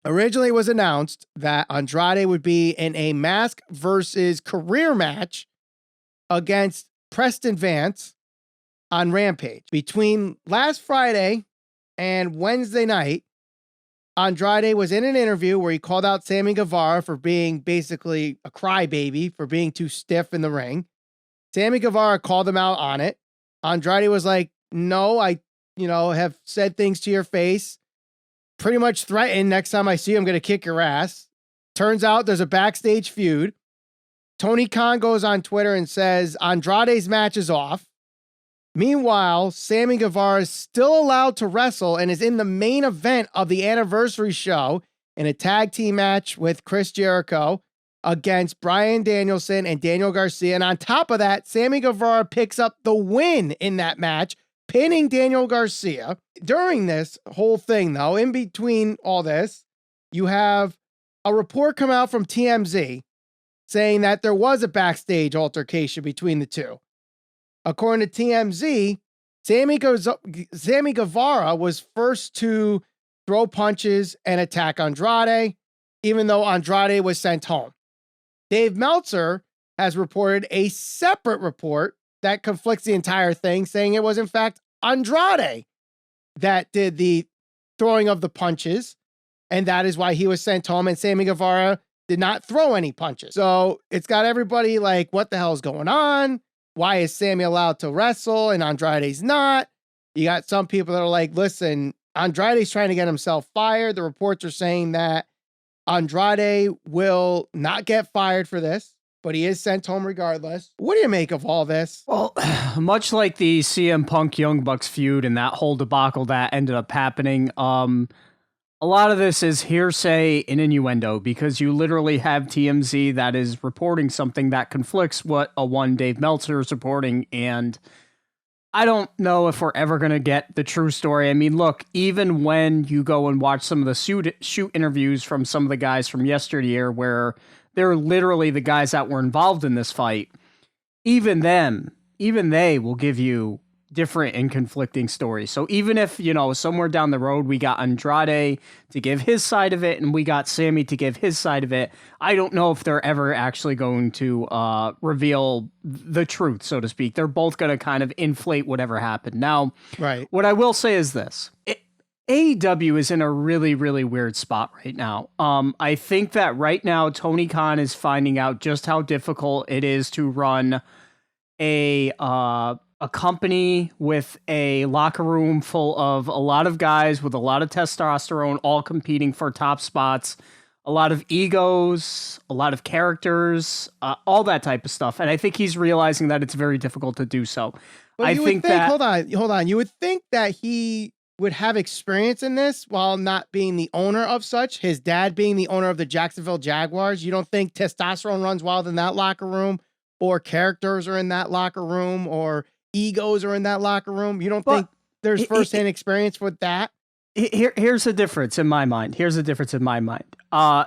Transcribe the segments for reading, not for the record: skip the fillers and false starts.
Originally, it was announced that Andrade would be in a mask versus career match against Preston Vance on Rampage. Between last Friday and Wednesday night, Andrade was in an interview where he called out Sammy Guevara for being basically a crybaby, for being too stiff in the ring. Sammy Guevara called him out on it. Andrade was like, no, I, have said things to your face. Pretty much threatened next time I see you, I'm going to kick your ass. Turns out there's a backstage feud. Tony Khan goes on Twitter and says Andrade's match is off. Meanwhile, Sammy Guevara is still allowed to wrestle and is in the main event of the anniversary show in a tag team match with Chris Jericho against Bryan Danielson and Daniel Garcia. And on top of that, Sammy Guevara picks up the win in that match, pinning Daniel Garcia. During this whole thing, though, in between all this, you have a report come out from TMZ saying that there was a backstage altercation between the two. According to TMZ, Sammy Guevara was first to throw punches and attack Andrade, even though Andrade was sent home. Dave Meltzer has reported a separate report that conflicts the entire thing, saying it was in fact Andrade that did the throwing of the punches, and that is why he was sent home, and Sammy Guevara did not throw any punches. So it's got everybody like, what the hell is going on? Why is Sammy allowed to wrestle and Andrade's not? You got some people that are like, listen, Andrade's trying to get himself fired. The reports are saying that Andrade will not get fired for this, but he is sent home regardless. What do you make of all this? Well, much like the CM Punk Young Bucks feud and that whole debacle that ended up happening, a lot of this is hearsay and innuendo because you literally have TMZ that is reporting something that conflicts what Dave Meltzer is reporting, and I don't know if we're ever going to get the true story. I mean, look, even when you go and watch some of the shoot interviews from some of the guys from yesteryear where they're literally the guys that were involved in this fight, even they will give you different and conflicting stories. So even if, somewhere down the road we got Andrade to give his side of it and we got Sammy to give his side of it, I don't know if they're ever actually going to reveal the truth, so to speak. They're both going to kind of inflate whatever happened. Now, right. What I will say is this. AEW is in a really, really weird spot right now. I think that right now Tony Khan is finding out just how difficult it is to run a company with a locker room full of a lot of guys with a lot of testosterone, all competing for top spots, a lot of egos, a lot of characters, all that type of stuff. And I think he's realizing that it's very difficult to do so. But hold on. You would think that he would have experience in this while not being the owner of such, his dad being the owner of the Jacksonville Jaguars. You don't think testosterone runs wild in that locker room, or characters are in that locker room, or egos are in that locker room? You don't think there's firsthand experience with that? Here's the difference in my mind.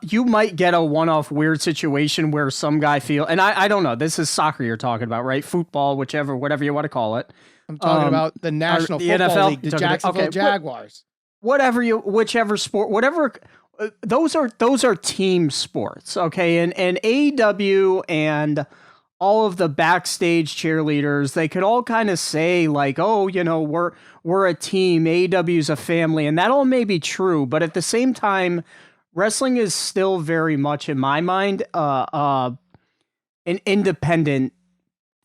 You might get a one-off weird situation where some guy and I don't know, this is soccer you're talking about, right? Football, whatever you want to call it. I'm talking about the National Football NFL, League, the Jacksonville Jaguars. Whichever sport, whatever. Those are team sports, okay? And AEW and all of the backstage cheerleaders, they could all kind of say like, oh, we're a team, AEW's a family, and that all may be true, but at the same time, wrestling is still very much, in my mind, an independent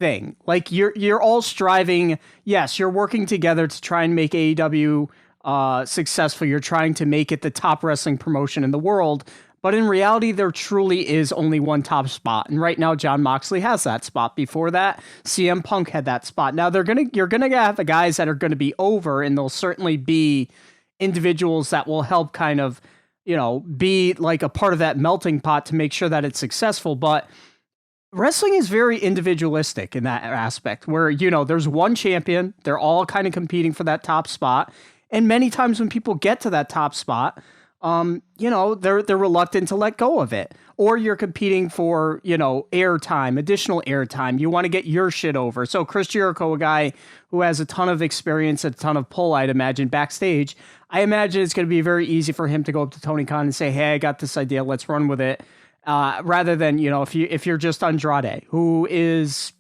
thing. Like you're all striving, yes, you're working together to try and make AEW successful. You're trying to make it the top wrestling promotion in the world. But in reality, there truly is only one top spot. And right now, Jon Moxley has that spot. Before that, CM Punk had that spot. Now, you're going to have the guys that are going to be over, and there'll certainly be individuals that will help kind of, be like a part of that melting pot to make sure that it's successful. But wrestling is very individualistic in that aspect where, there's one champion. They're all kind of competing for that top spot. And many times when people get to that top spot, they're reluctant to let go of it. Or you're competing for, airtime, additional airtime. You want to get your shit over. So Chris Jericho, a guy who has a ton of experience, a ton of pull, I'd imagine, backstage, I imagine it's going to be very easy for him to go up to Tony Khan and say, hey, I got this idea, let's run with it. Rather than, if you're just Andrade, who is,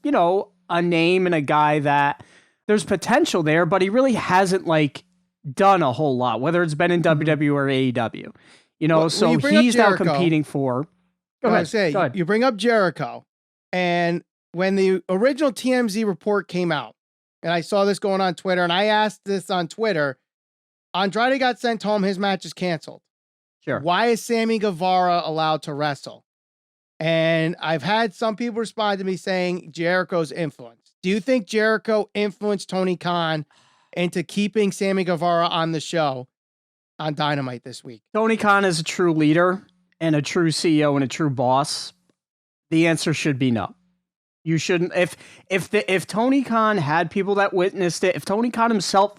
a name and a guy that there's potential there, but he really hasn't, done a whole lot, whether it's been in WWE or AEW. So he's now competing for... Go ahead. You bring up Jericho, and when the original TMZ report came out, and I saw this going on Twitter, and I asked this on Twitter, Andrade got sent home, his match is canceled. Sure. Why is Sammy Guevara allowed to wrestle? And I've had some people respond to me saying Jericho's influence. Do you think Jericho influenced Tony Khan into keeping Sammy Guevara on the show on Dynamite this week? Tony Khan is a true leader and a true CEO and a true boss. The answer should be no. You shouldn't. If Tony Khan had people that witnessed it, if Tony Khan himself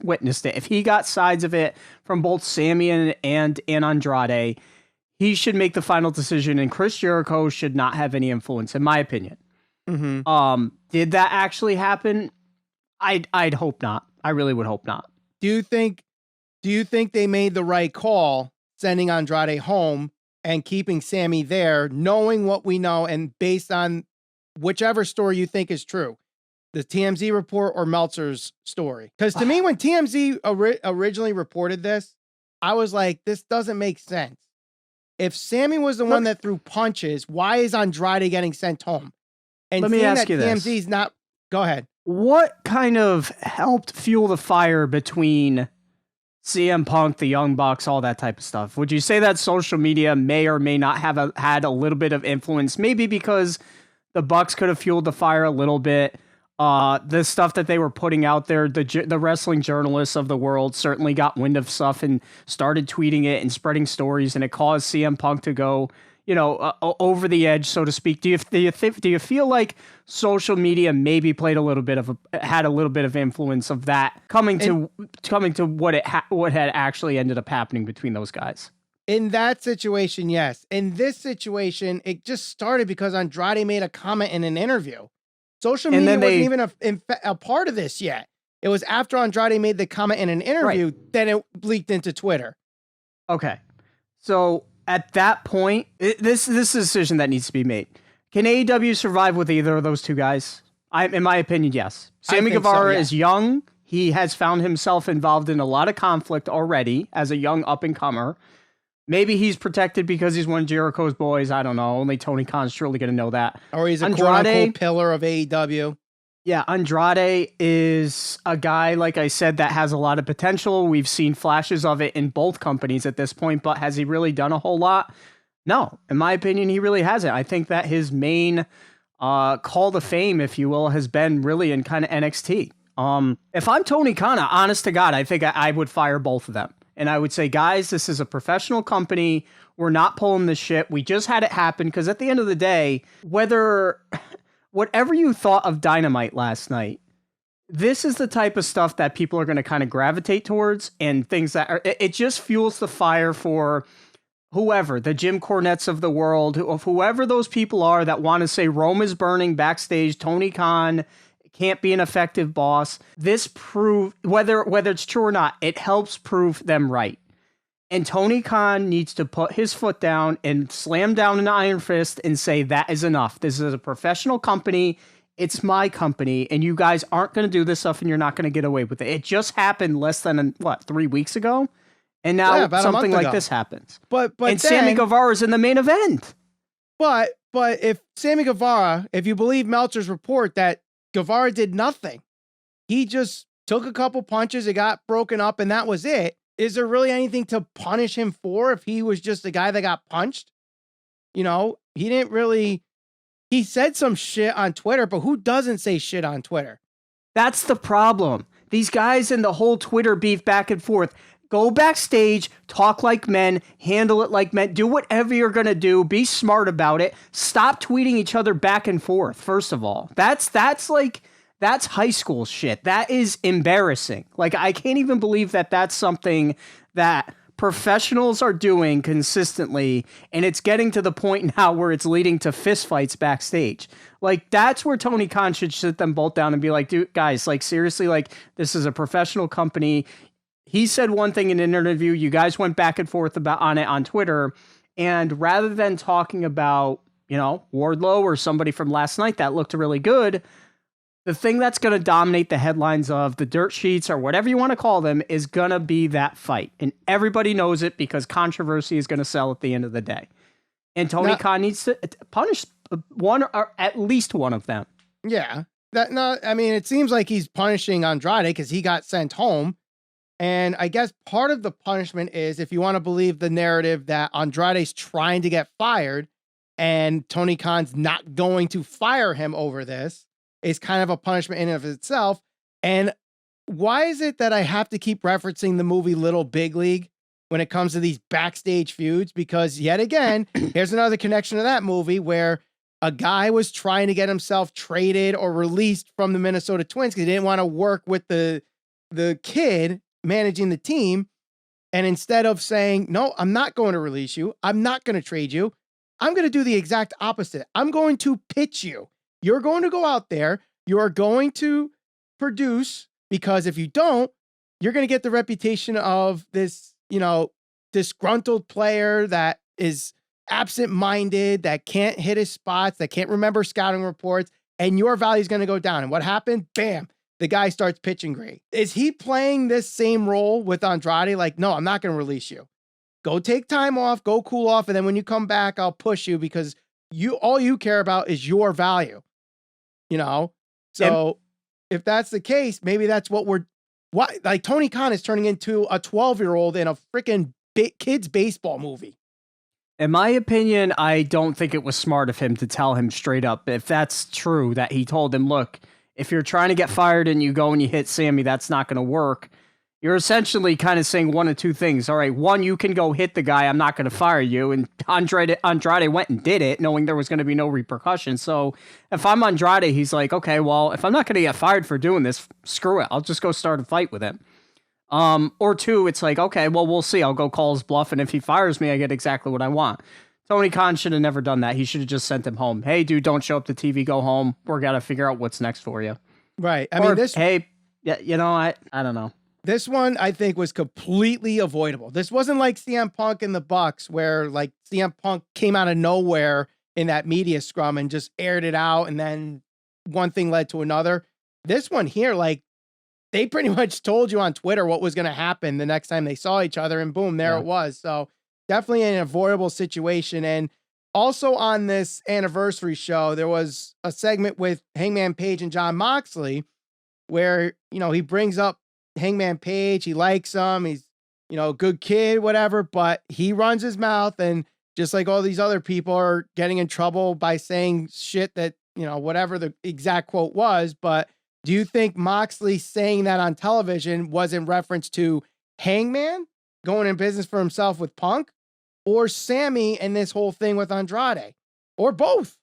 witnessed it, if he got sides of it from both Sammy and Andrade, he should make the final decision, and Chris Jericho should not have any influence, in my opinion. Mm-hmm. Did that actually happen? I'd hope not. I really would hope not. Do you think they made the right call sending Andrade home and keeping Sammy there, knowing what we know and based on whichever story you think is true, the TMZ report or Meltzer's story? Because to me, when TMZ originally reported this, I was like, this doesn't make sense. If Sammy was the one that threw punches, why is Andrade getting sent home? And let me ask you this. TMZ's not... Go ahead. What kind of helped fuel the fire between CM Punk, the Young Bucks, all that type of stuff? Would you say that social media may or may not have had a little bit of influence? Maybe because the Bucks could have fueled the fire a little bit. The stuff that they were putting out there, the wrestling journalists of the world certainly got wind of stuff and started tweeting it and spreading stories, and it caused CM Punk to go, over the edge, so to speak. Do you feel like social media maybe had a little bit of influence of that coming to what had actually ended up happening between those guys? In that situation, yes. In this situation, it just started because Andrade made a comment in an interview. Social media wasn't even a part of this yet. It was after Andrade made the comment in an interview, then it leaked into Twitter. Okay. So at that point, this is a decision that needs to be made. Can AEW survive with either of those two guys? In my opinion, yes. Sammy Guevara is young. He has found himself involved in a lot of conflict already as a young up-and-comer. Maybe he's protected because he's one of Jericho's boys. I don't know. Only Tony Khan's surely going to know that. Or he's a quote-unquote pillar of AEW. Yeah, Andrade is a guy, like I said, that has a lot of potential. We've seen flashes of it in both companies at this point, but has he really done a whole lot? No. In my opinion, he really hasn't. I think that his main call to fame, if you will, has been really in kind of NXT. If I'm Tony Khan, honest to God, I think I would fire both of them. And I would say, guys, this is a professional company. We're not pulling this shit. We just had it happen. Because at the end of the day, whatever you thought of Dynamite last night, this is the type of stuff that people are going to kind of gravitate towards, and things that it just fuels the fire for whoever, the Jim Cornettes of the world, whoever those people are that want to say Rome is burning backstage, Tony Khan can't be an effective boss. This whether it's true or not, it helps prove them right. And Tony Khan needs to put his foot down and slam down an iron fist and say, that is enough. This is a professional company. It's my company. And you guys aren't going to do this stuff, and you're not going to get away with it. It just happened less than, 3 weeks ago? And now something like this happens. But Sammy Guevara is in the main event. But if Sammy Guevara, if you believe Meltzer's report that Guevara did nothing, he just took a couple punches, it got broken up, and that was it. Is there really anything to punish him for if he was just a guy that got punched? He didn't really... He said some shit on Twitter, but who doesn't say shit on Twitter? That's the problem. These guys in the whole Twitter beef back and forth. Go backstage, talk like men, handle it like men, do whatever you're going to do, be smart about it. Stop tweeting each other back and forth, first of all. That's high school shit. That is embarrassing. Like, I can't even believe that that's something that professionals are doing consistently, and it's getting to the point now where it's leading to fistfights backstage. Like, that's where Tony Khan should sit them both down and be like, dude, guys, like, seriously, like, this is a professional company. He said one thing in an interview, you guys went back and forth about on it on Twitter, and rather than talking about, you know, Wardlow or somebody from last night that looked really good, the thing that's going to dominate the headlines of the dirt sheets or whatever you want to call them is going to be that fight. And everybody knows it because controversy is going to sell at the end of the day. And Tony Khan needs to punish one or at least one of them. Yeah. It seems like he's punishing Andrade because he got sent home. And I guess part of the punishment is, if you want to believe the narrative, that Andrade's trying to get fired and Tony Khan's not going to fire him over this, is kind of a punishment in and of itself. And why is it that I have to keep referencing the movie Little Big League when it comes to these backstage feuds? Because yet again, here's another connection to that movie where a guy was trying to get himself traded or released from the Minnesota Twins because he didn't want to work with the kid managing the team. And instead of saying, no, I'm not going to release you, I'm not going to trade you, I'm going to do the exact opposite. I'm going to pitch you. You're going to go out there, you're going to produce, because if you don't, you're going to get the reputation of this, you know, disgruntled player that is absent-minded, that can't hit his spots, that can't remember scouting reports, and your value is going to go down. And what happened? Bam, the guy starts pitching great. Is he playing this same role with Andrade? Like, no, I'm not going to release you. Go take time off, go cool off, and then when you come back, I'll push you because all you care about is your value. You know, so if that's the case, maybe that's what like Tony Khan is turning into a 12-year-old in a freaking kids baseball movie. In my opinion, I don't think it was smart of him to tell him straight up. If that's true, that he told him, look, if you're trying to get fired and you go and you hit Sammy, that's not going to work. You're essentially kind of saying one of two things. All right, one, you can go hit the guy. I'm not going to fire you. And Andrade went and did it, knowing there was going to be no repercussions. So if I'm Andrade, he's like, okay, well, if I'm not going to get fired for doing this, screw it. I'll just go start a fight with him. Or two, it's like, okay, well, we'll see. I'll go call his bluff. And if he fires me, I get exactly what I want. Tony Khan should have never done that. He should have just sent him home. Hey, dude, don't show up to TV. Go home. We're got to figure out what's next for you. Right. Hey, yeah, you know, I don't know. This one, I think, was completely avoidable. This wasn't like CM Punk and the Bucks, where like CM Punk came out of nowhere in that media scrum and just aired it out, and then one thing led to another. This one here, like, they pretty much told you on Twitter what was going to happen the next time they saw each other, and boom, there it was. So definitely an avoidable situation. And also on this anniversary show, there was a segment with Hangman Page and Jon Moxley where, you know, he brings up Hangman Page, he likes him, he's, you know, a good kid, whatever, but he runs his mouth, and just like all these other people are getting in trouble by saying shit that, you know, whatever the exact quote was. But do you think Moxley saying that on television was in reference to Hangman going in business for himself with Punk, or Sammy and this whole thing with Andrade, or both?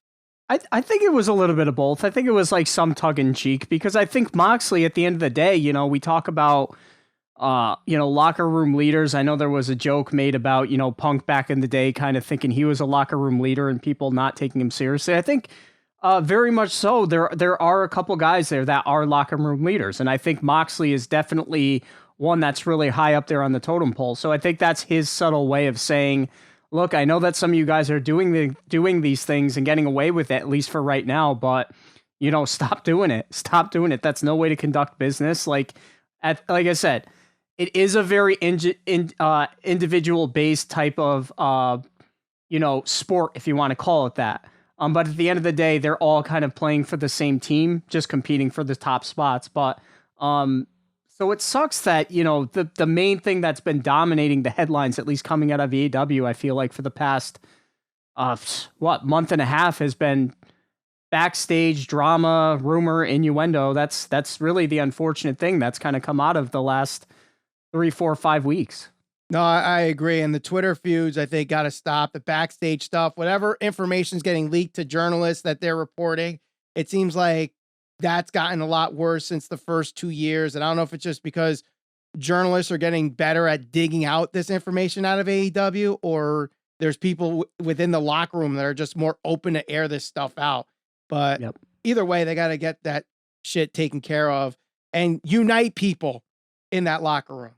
I think it was a little bit of both. I think it was like some tug in cheek, because I think Moxley, at the end of the day, you know, we talk about, you know, locker room leaders. I know there was a joke made about, you know, Punk back in the day kind of thinking he was a locker room leader and people not taking him seriously. I think very much so. There are a couple guys there that are locker room leaders. And I think Moxley is definitely one that's really high up there on the totem pole. So I think that's his subtle way of saying, look, I know that some of you guys are doing these things and getting away with it, at least for right now, but, you know, stop doing it. Stop doing it. That's no way to conduct business. Like I said, it is a very individual-based type of, you know, sport, if you want to call it that. But at the end of the day, they're all kind of playing for the same team, just competing for the top spots. But so it sucks that, you know, the main thing that's been dominating the headlines, at least coming out of AEW, I feel like for the past, month and a half, has been backstage drama, rumor, innuendo. That's really the unfortunate thing that's kind of come out of the last 3, 4, 5 weeks. No, I agree. And the Twitter feuds, I think, got to stop. The backstage stuff, whatever information is getting leaked to journalists that they're reporting, it seems like that's gotten a lot worse since the first 2 years. And I don't know if it's just because journalists are getting better at digging out this information out of AEW, or there's people within the locker room that are just more open to air this stuff out. But either way, they got to get that shit taken care of and unite people in that locker room.